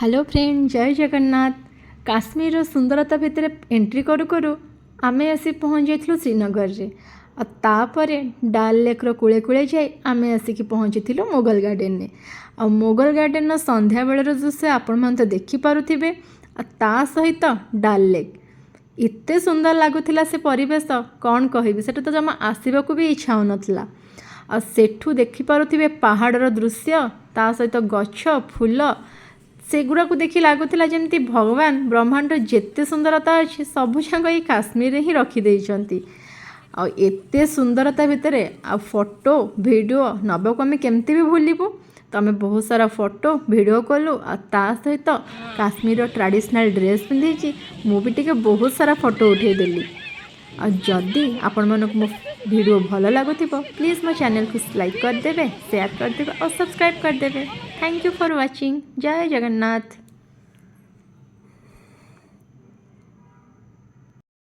Hello friend, जय जगन्नाथ। काश्मीर सुंदरता भितर एंट्री करू करू आमे आसी पहुँच जाइलु श्रीनगर रे। तापर डाल लेक कूले कूले जाए आमे आसिक पहुँची मोगल गार्डन ने। मोगल गार्डन संध्या बेलर दृश्य आपण मन तो देखिपे। ता सहित डाल लेक एते सुंदर लगुला से परिवेश कौन कहबी, सेटा तो जमा आसवाक भी इच्छा होनथिला। सेठू देखिपे पहाड़र दृश्य, ता सहित गछ फूल सेगुड़ा को देखि लगुला जमती भगवान ब्रह्मांड जेते सुंदरता अच्छी सबू जाक ये काश्मीर ही रखिदे। एते सुंदरता भितर आ फोटो वीडियो नबक आम केमती भी भूलू। तो आम बहुत सारा फोटो वीडियो कलु। ता सहित काश्मीर ट्रेडिशनल ड्रेस पिंधि मुझे बहुत सारा फोटो उठेदेली। जदि आपण मानक मो वीडियो भल लगुथिबो प्लीज़ मो चैनल को लाइक करदेवे, शेयर करदेवे और सब्सक्राइब करदेवे। Thank you for watching. जय जगन्नाथ।